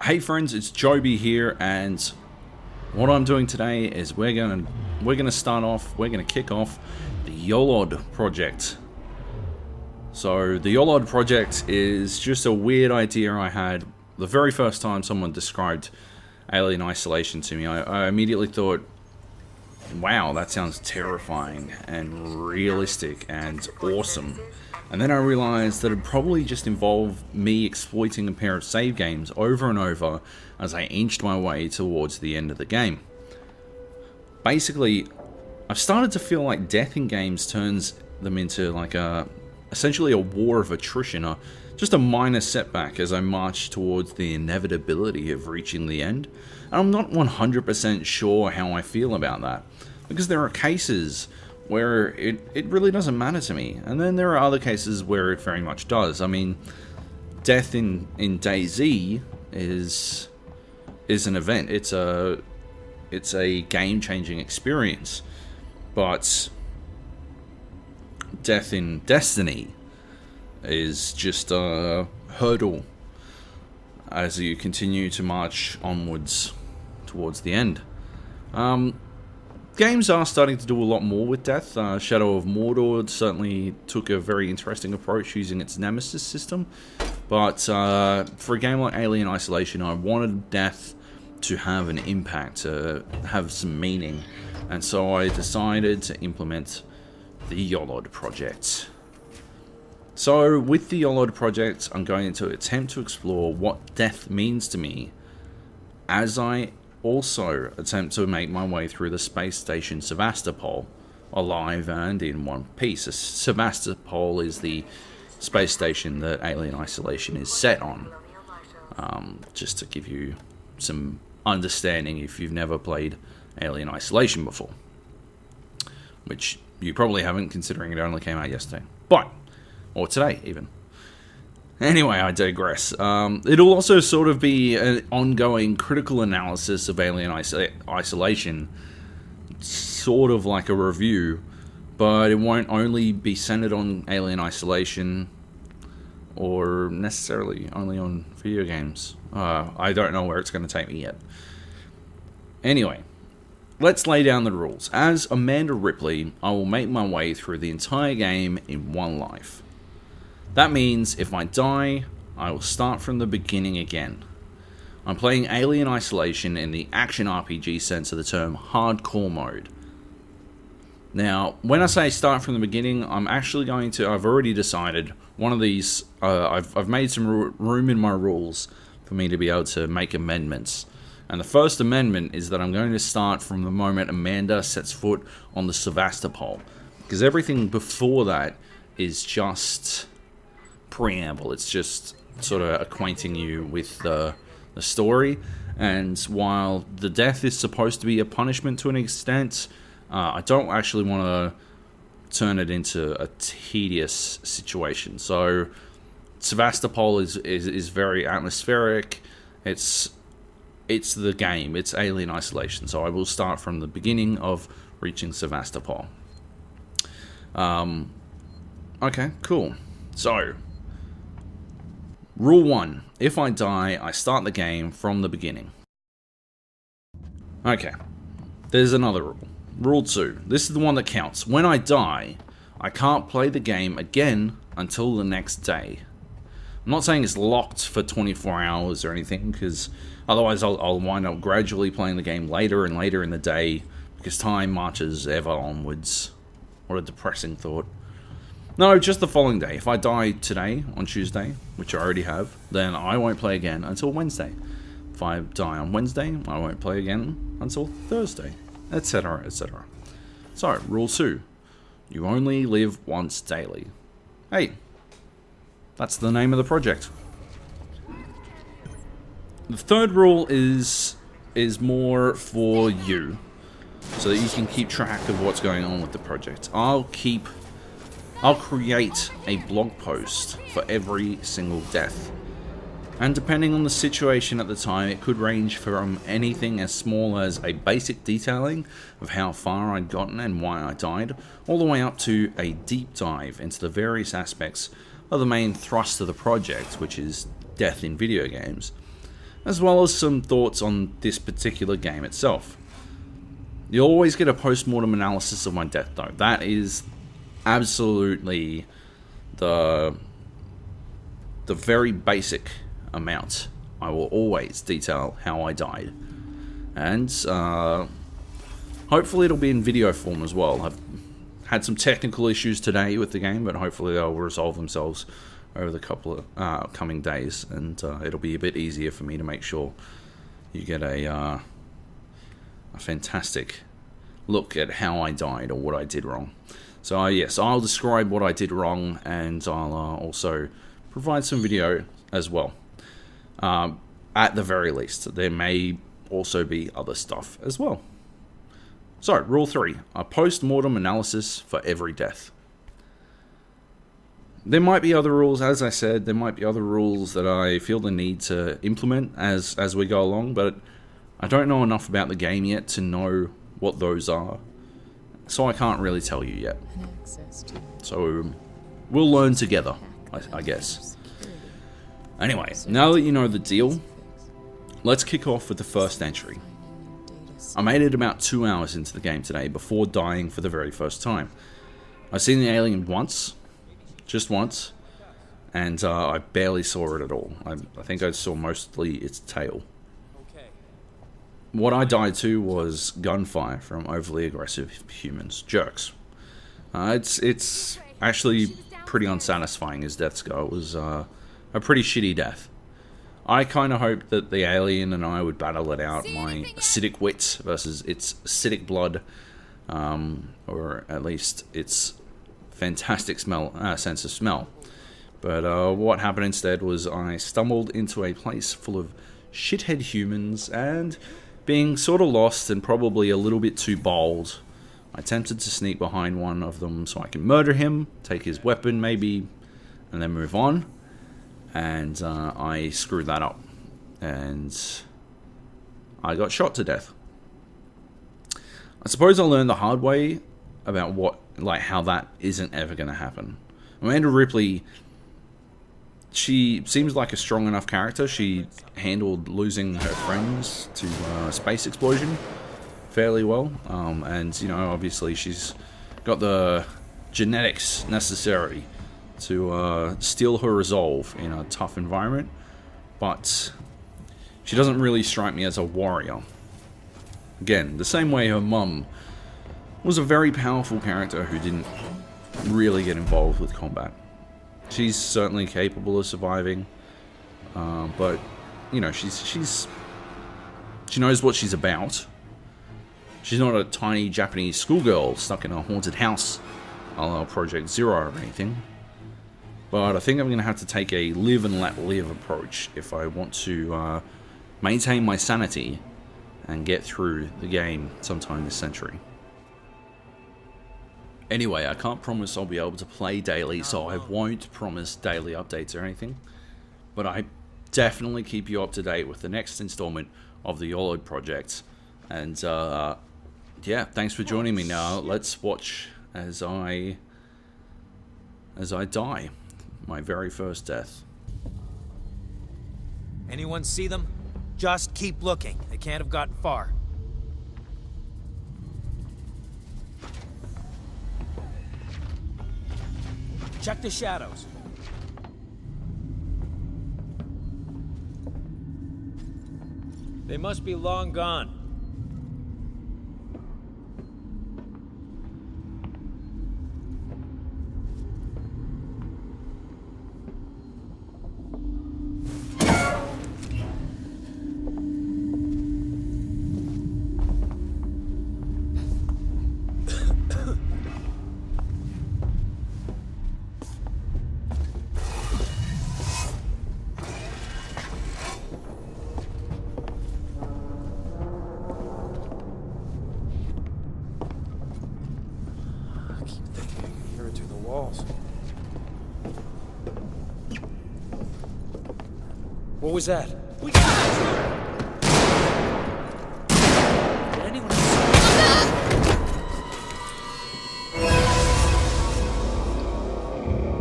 Hey friends, it's Joby here, and what I'm doing today is we're gonna kick off the YOLOD project. So the YOLOD project is just a weird idea I had the very first time someone described Alien Isolation to me. I immediately thought, wow, that sounds terrifying and realistic and awesome. And then I realized that it'd probably just involve me exploiting a pair of save games over and over as I inched my way towards the end of the game. Basically, I've started to feel like death in games turns them into like essentially a war of attrition, or just a minor setback as I march towards the inevitability of reaching the end. And I'm not 100% sure how I feel about that, because there are cases where it really doesn't matter to me, and then there are other cases where it very much does. I mean, death in DayZ is an event. It's a game-changing experience, but death in Destiny is just a hurdle as you continue to march onwards towards the end. Games are starting to do a lot more with death. Shadow of Mordor certainly took a very interesting approach using its Nemesis system, but for a game like Alien Isolation, I wanted death to have an impact, to have some meaning, and so I decided to implement the YOLOD project. So with the YOLOD project, I'm going to attempt to explore what death means to me, as I also attempt to make my way through the space station Sevastopol, alive and in one piece. Sevastopol is the space station that Alien Isolation is set on. Just to give you some understanding if you've never played Alien Isolation before. Which you probably haven't, considering it only came out yesterday. Or today, even. Anyway, I digress. It'll also sort of be an ongoing critical analysis of Alien Isolation, sort of like a review, but it won't only be centered on Alien Isolation or necessarily only on video games. I don't know where it's going to take me yet. Anyway, let's lay down the rules. As Amanda Ripley, I will make my way through the entire game in one life. That means if I die, I will start from the beginning again. I'm playing Alien Isolation in the action RPG sense of the term hardcore mode. Now, when I say start from the beginning, I'm actually going to, I've already decided one of these, I've made some room in my rules for me to be able to make amendments. And the first amendment is that I'm going to start from the moment Amanda sets foot on the Sevastopol, because everything before that is just preamble. It's just sort of acquainting you with the story, and while the death is supposed to be a punishment to an extent, I don't actually want to turn it into a tedious situation. So Sevastopol is very atmospheric. It's the game. It's Alien Isolation. So I will start from the beginning of reaching Sevastopol. Okay, cool. So Rule 1. If I die, I start the game from the beginning. Okay. There's another rule. Rule 2. This is the one that counts. When I die, I can't play the game again until the next day. I'm not saying it's locked for 24 hours or anything, because otherwise I'll wind up gradually playing the game later and later in the day, because time marches ever onwards. What a depressing thought. No, just the following day. If I die today, on Tuesday, which I already have, then I won't play again until Wednesday. If I die on Wednesday, I won't play again until Thursday, etc., etc. So, rule 2. You only live once daily. Hey, that's the name of the project. The third rule is more for you, so that you can keep track of what's going on with the project. I'll create a blog post for every single death. And depending on the situation at the time, it could range from anything as small as a basic detailing of how far I'd gotten and why I died, all the way up to a deep dive into the various aspects of the main thrust of the project, which is death in video games. as well as some thoughts on this particular game itself. You'll always get a post-mortem analysis of my death though. That is absolutely the very basic amount. I will always detail how I died. And hopefully it'll be in video form as well. I've had some technical issues today with the game, but hopefully they'll resolve themselves over the couple of coming days, and it'll be a bit easier for me to make sure you get a fantastic look at how I died or what I did wrong. So yes, I'll describe what I did wrong, and I'll also provide some video as well. At the very least, there may also be other stuff as well. So, rule 3, a post-mortem analysis for every death. There might be other rules, as I said, there might be other rules that I feel the need to implement as we go along, but I don't know enough about the game yet to know what those are, so I can't really tell you yet. So, we'll learn together, I guess. Anyway, now that you know the deal, let's kick off with the first entry. I made it about 2 hours into the game today before dying for the very first time. I've seen the alien once, just once, and I barely saw it at all. I think I saw mostly its tail. What I died to was gunfire from overly aggressive humans, jerks. It's actually pretty unsatisfying as deaths go. It was a pretty shitty death. I kind of hoped that the alien and I would battle it out, my acidic wit versus its acidic blood, or at least its fantastic sense of smell. But what happened instead was I stumbled into a place full of shithead humans, and being sort of lost and probably a little bit too bold, I attempted to sneak behind one of them so I can murder him, take his weapon maybe, and then move on. And I screwed that up, and I got shot to death. I suppose I learned the hard way about how that isn't ever going to happen. Amanda Ripley, she seems like a strong enough character. She handled losing her friends to a space explosion fairly well, and you know, obviously she's got the genetics necessary to steal her resolve in a tough environment, but she doesn't really strike me as a warrior. Again, the same way her mum was a very powerful character who didn't really get involved with combat. She's certainly capable of surviving, but you know, she knows what she's about. She's not a tiny Japanese schoolgirl stuck in a haunted house a la Project Zero or anything. But I think I'm going to have to take a live and let live approach if I want to maintain my sanity and get through the game sometime this century. Anyway, I can't promise I'll be able to play daily, so I won't promise daily updates or anything. But I definitely keep you up to date with the next installment of the YOLOD project. And yeah, thanks for joining me. Now let's watch as I die. My very first death. Anyone see them? Just keep looking. They can't have gotten far. Check the shadows. They must be long gone. What was that? We got it!